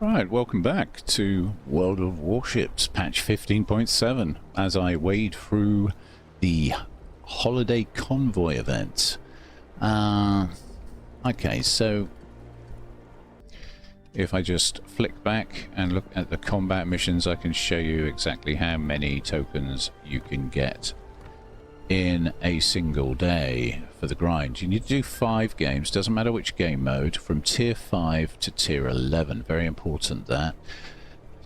Right, welcome back to World of Warships, patch 15.7, as I wade through the Holiday Convoy event. Okay, so if I just flick back and look at the combat missions, I can show you exactly how many tokens you can get in a single day for the grind. You need to do 5 games, doesn't matter which game mode, from tier 5 to tier 11. Very important that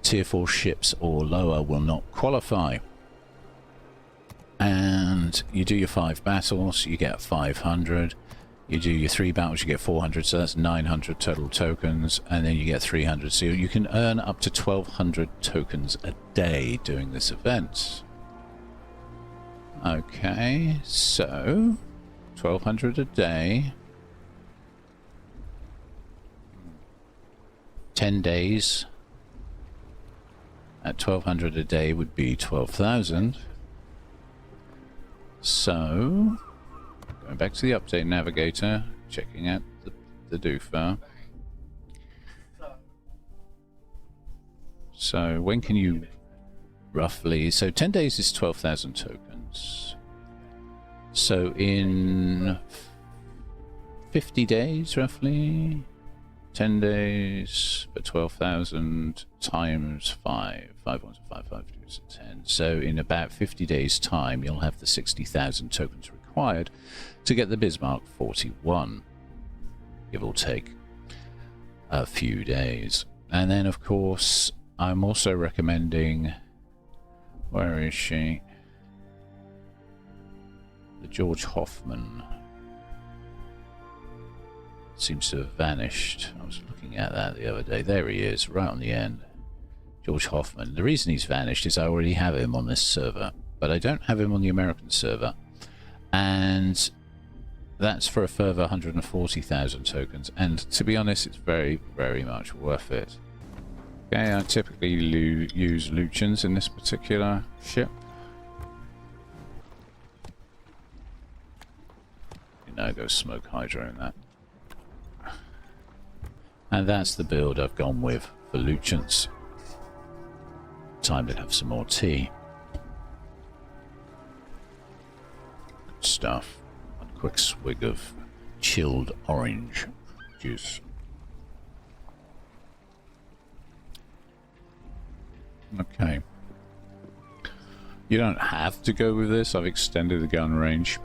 tier 4 ships or lower will not qualify. And you do your 5 battles, you get 500. You do your 3 battles, you get 400, so that's 900 total tokens, and then you get 300. So you can earn up to 1200 tokens a day doing this event. Okay, so 1200 a day, 10 days at 1200 a day would be 12,000. So going back to the update navigator, checking out the doofer. So when can you roughly, so 10 days is 12,000 tokens. So in 50 days roughly, 10 days, but 12,000 times 5. 5 1 5 5 2 is 10. So in about 50 days time you'll have the 60,000 tokens required to get the Bismark 41, give or take a few days. And then of course I'm also recommending, where is she? The G.Hoffmann seems to have vanished. I was looking at that the other day. There he is, right on the end. G.Hoffmann. The reason he's vanished is I already have him on this server, but I don't have him on the American server. And that's for a further 140,000 tokens. And to be honest, it's very, very much worth it. Okay, I typically use Luchans in this particular ship. Now go smoke hydro in that. And that's the build I've gone with for Luchans. Time to have some more tea. Good stuff. One quick swig of chilled orange juice. Okay. You don't have to go with this. I've extended the gun range,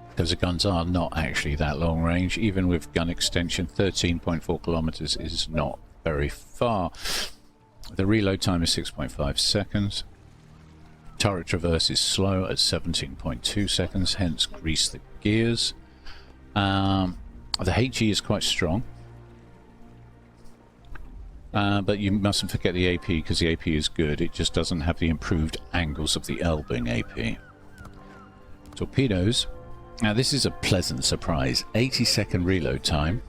because the guns are not actually that long range. Even with gun extension, 13.4 kilometers is not very far. The reload time is 6.5 seconds. Turret traverse is slow at 17.2 seconds, hence grease the gears. The HE is quite strong. But you mustn't forget the AP, because the AP is good. It just doesn't have the improved angles of the Elbing AP. Torpedoes. Now this is a pleasant surprise. 80-second reload time,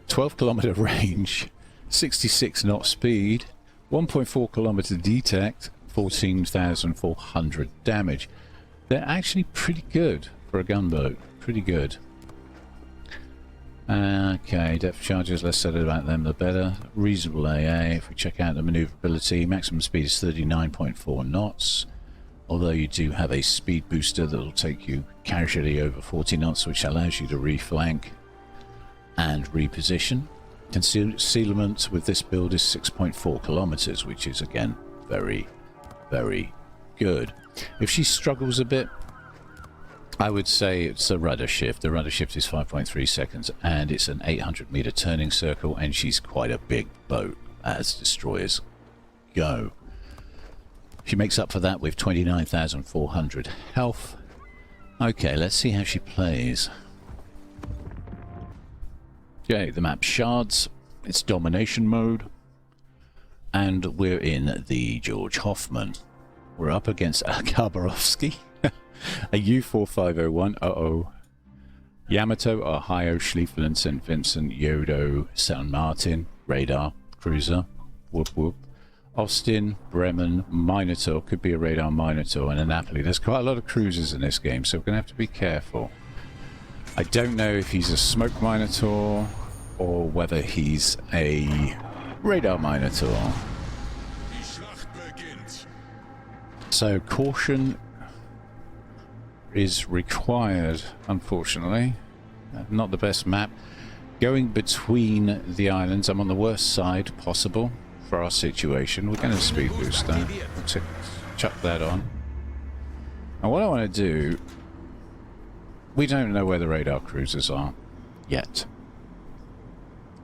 12-kilometer range, 66 knot speed, 1.4 kilometer detect, 14,400 damage. They're actually pretty good for a gunboat. Pretty good. Okay, depth charges, less said about them the better. Reasonable AA. If we check out the maneuverability, maximum speed is 39.4 knots. Although you do have a speed booster that will take you casually over 40 knots, which allows you to reflank and reposition. Concealment with this build is 6.4 kilometers, which is again very, very good. If she struggles a bit, I would say it's a rudder shift. The rudder shift is 5.3 seconds, and it's an 800 meter turning circle, and she's quite a big boat as destroyers go. She makes up for that with 29,400 health. Okay, let's see how she plays. Okay, the map shards. It's domination mode. And we're in the G.Hoffmann. We're up against a Khabarovsky, a U-4501, Yamato, Ohio, Schlieffen, St. Vincent, Yodo, San Martin, radar, cruiser, whoop whoop. Austin, Bremen, Minotaur, could be a radar Minotaur, and a Napoli. There's quite a lot of cruisers in this game, so we're going to have to be careful. I don't know if he's a smoke Minotaur or whether he's a radar minotaur. So caution is required, unfortunately. Not the best map. Going between the islands, I'm on the worst side possible for our situation. We're going to speed boost that. We'll chuck that on. And what I want to do, we don't know where the radar cruisers are yet.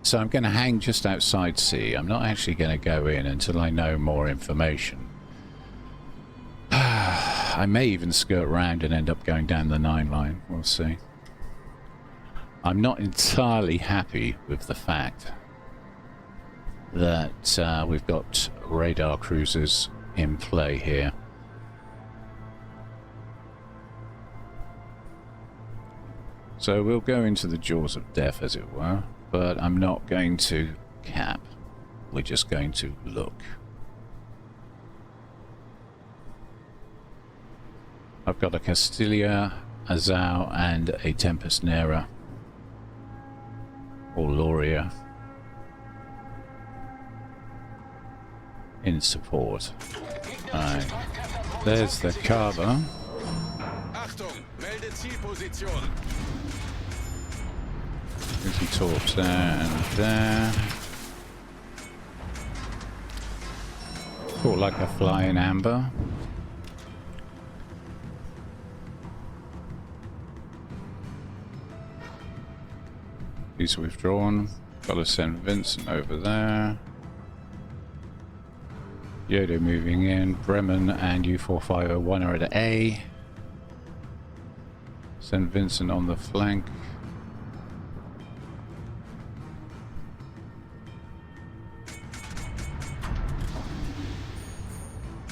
So I'm going to hang just outside sea. I'm not actually going to go in until I know more information. I may even skirt around and end up going down the 9 line. We'll see. I'm not entirely happy with the fact that we've got radar cruisers in play here. So we'll go into the jaws of death, as it were, but I'm not going to cap. We're just going to look. I've got a Castilla, a Zao, and a Tempest Nera. Or Loria. In support. Alright. There's the Carver. Achtung, melde Zielposition. He torps there and there. Caught like a fly in amber. He's withdrawn. Got to send Vincent over there. Yoda moving in. Bremen and U4501 are at A. Send Vincent on the flank.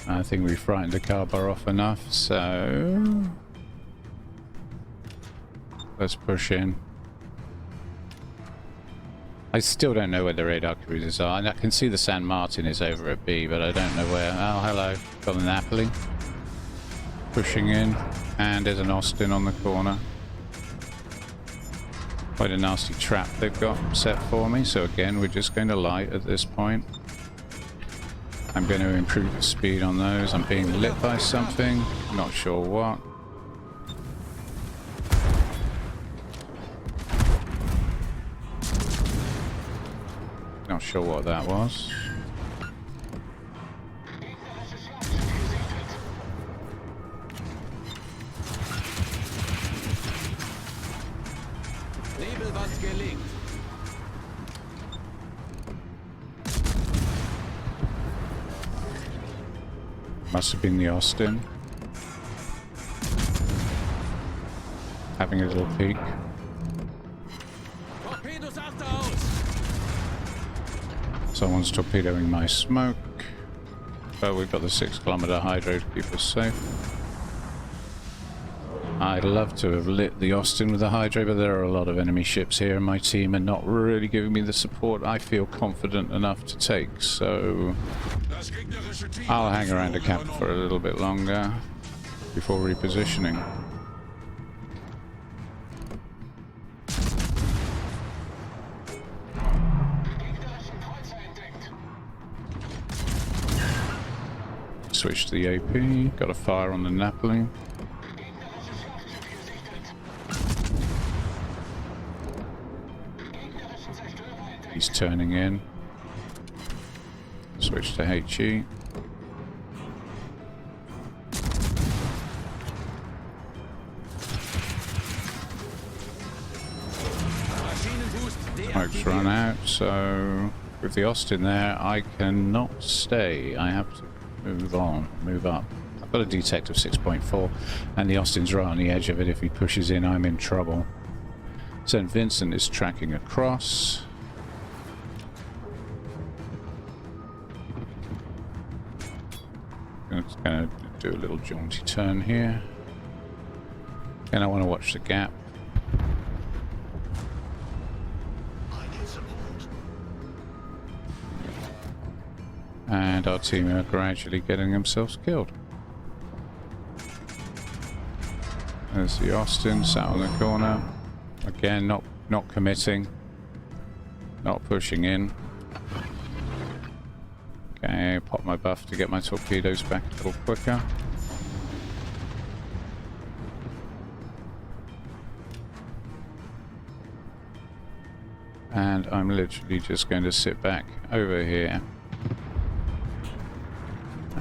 I think we frightened the Carbar off enough, so let's push in. I still don't know where the radar cruisers are, and I can see the San Martin is over at B, but I don't know where. Oh, hello. Got the Napoli. Pushing in, and there's an Austin on the corner. Quite a nasty trap they've got set for me, so again, we're just going to light at this point. I'm going to improve the speed on those. I'm being lit by something, not sure what. Not sure what that was. Nebelwand gelegt. Must have been the Austin. Having a little peek. Torpedos achterhaus. Someone's torpedoing my smoke. But we've got the 6-kilometer hydro to keep us safe. I'd love to have lit the Austin with the hydro, but there are a lot of enemy ships here and my team are not really giving me the support I feel confident enough to take, so I'll hang around a cap for a little bit longer before repositioning. Switch to the AP, got a fire on the Napoli. He's turning in. Switch to HE. Smoke's run out, so with the Austin there, I cannot stay. I have to move on, move up. I've got a detect of 6.4, and the Austin's right on the edge of it. If he pushes in, I'm in trouble. St. Vincent is tracking across. It's going to do a little jaunty turn here. And I want to watch the gap. And our team are gradually getting themselves killed. There's the Austin sat on the corner. Again, not committing. Not pushing in. Okay, pop my buff to get my torpedoes back a little quicker. And I'm literally just going to sit back over here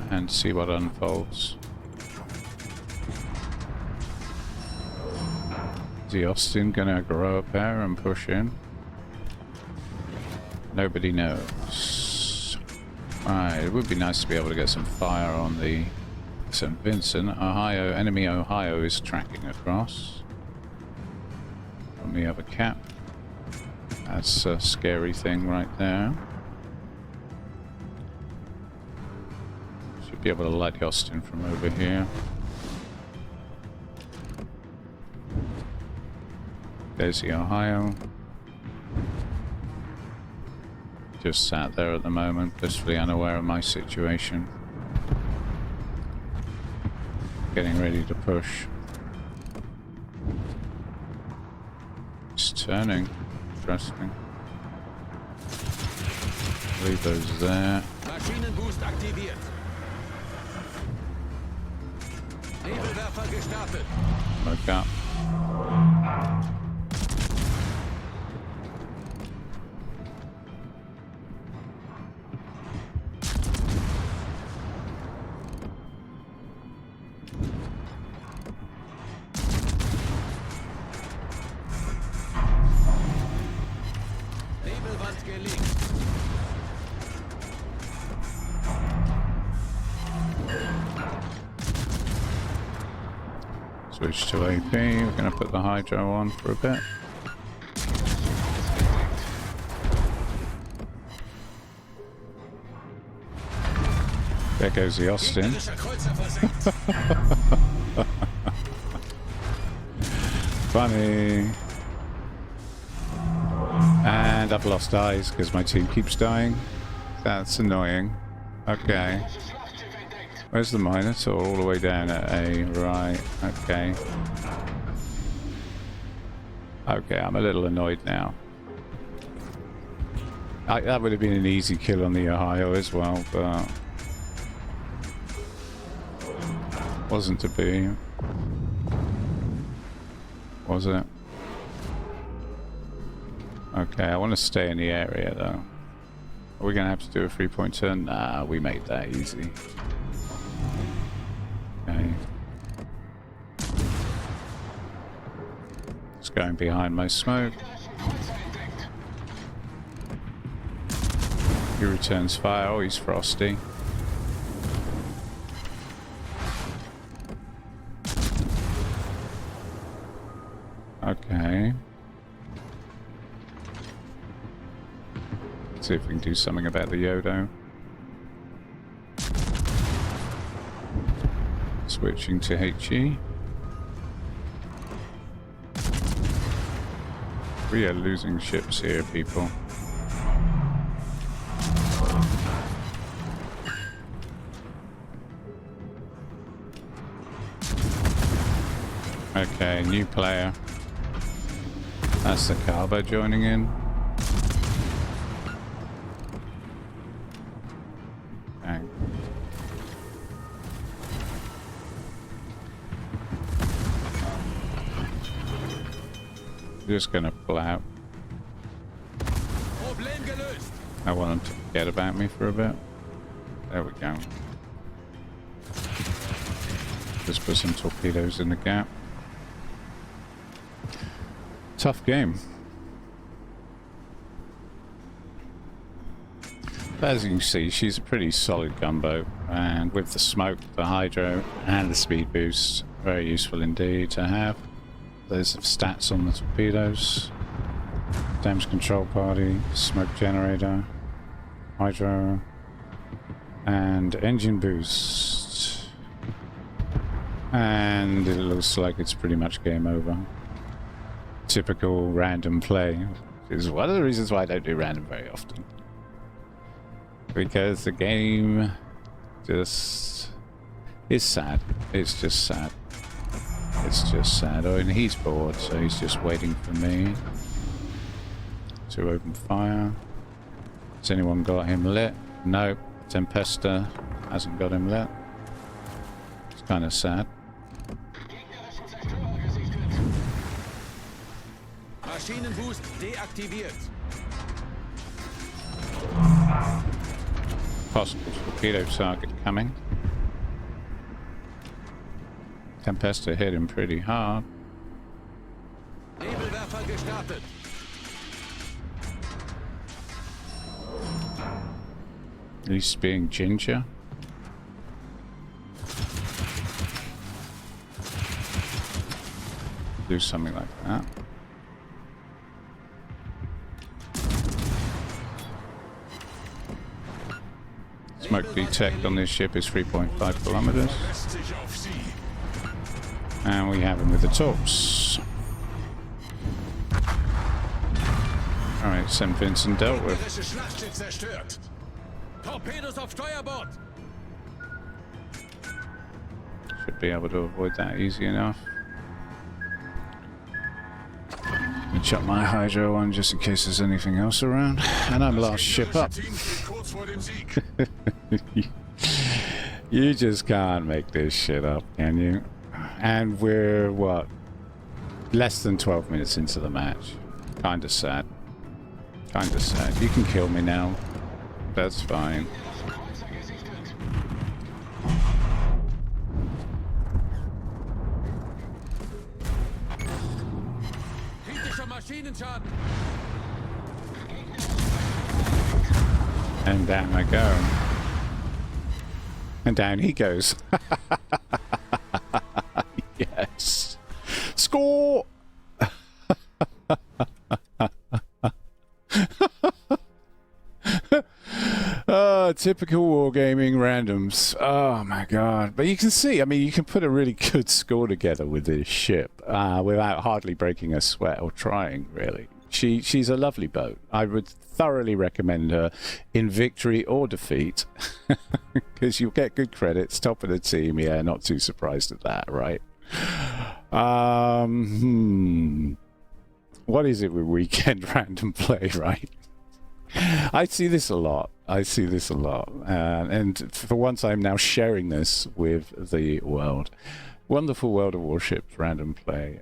and see what unfolds. Is the Austin gonna grow up there and push in? Nobody knows. Alright, it would be nice to be able to get some fire on the St. Vincent. Ohio, enemy Ohio is tracking across. And we have a cap. That's a scary thing right there. Should be able to light the Austin from over here. There's the Ohio. Just sat there at the moment, blissfully unaware of my situation. Getting ready to push. It's turning. Interesting. Leave those there. Maschinenboost aktiviert. Nebelwerfer gestartet. Smoke up. Nebelwand gelegt. Switch to AP. We're going to put the hydro on for a bit. There goes the Austin. Gegnerischer Kreuzer versenkt. Funny. And I've lost eyes because my team keeps dying. That's annoying. Okay. Where's the Minotaur? All the way down at A. Right. Okay. Okay, I'm a little annoyed now. That would have been an easy kill on the Ohio as well, but wasn't to be. Was it? Okay, I want to stay in the area though. Are we going to have to do a 3-point turn? Nah, we made that easy. Okay. It's going behind my smoke. He returns fire. Oh, he's frosty. Okay. Let's see if we can do something about the Yodo. Switching to HE. We are losing ships here, people. Okay, new player. That's the Carver joining in. Okay. Just gonna pull out. Problem gelöst. I want them to forget about me for a bit. There we go. Just put some torpedoes in the gap. Tough game. But as you can see, she's a pretty solid gunboat, and with the smoke, the hydro, and the speed boost, very useful indeed to have. There's stats on the torpedoes. Damage control party, smoke generator, hydro, and engine boost. And it looks like it's pretty much game over. Typical random play is one of the reasons why I don't do random very often, because the game just is sad. It's just sad. It's just sad. Oh, and he's bored, so he's just waiting for me. to open fire. Has anyone got him lit? No. Tempesta hasn't got him lit. It's kind of sad. Maschinenboost deaktiviert. Possible torpedo target coming. Tempesta hit him pretty hard. Nebelwerfer gestartet. He's being ginger. Do something like that. Smoke detect on this ship is 3.5 kilometers. And we have him with the torps. Alright, St. Vincent dealt with. Schlachtschiff zerstört. Torpedos auf Steuerbord. Should be able to avoid that easy enough. Let me chuck my hydro on just in case there's anything else around. And I'm last ship up. You just can't make this shit up, can you? And we're, what? Less than 12 minutes into the match. Kinda sad. Kinda sad. You can kill me now. That's fine. Kritischer Maschinenschaden. And down I go. And down he goes. Yes. Score! Typical wargaming randoms. Oh my god. But you can see, I mean, you can put a really good score together with this ship without hardly breaking a sweat or trying, really. She's a lovely boat. I would thoroughly recommend her in victory or defeat because you'll get good credits, top of the team. Yeah, not too surprised at that, right? What is it with weekend random play, right? I see this a lot. I see this a lot. And for once, I'm now sharing this with the world. Wonderful World of Warships random play.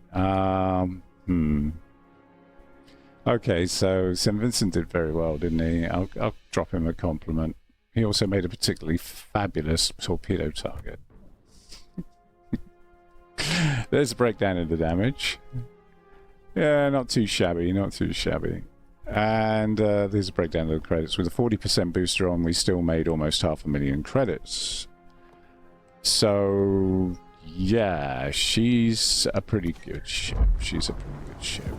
Okay, so St. Vincent did very well, didn't he? I'll drop him a compliment. He also made a particularly fabulous torpedo target. There's a breakdown of the damage. Yeah, not too shabby, not too shabby. And there's a breakdown of the credits. With a 40% booster on, we still made almost 500,000 credits. So, yeah, she's a pretty good ship. She's a pretty good ship.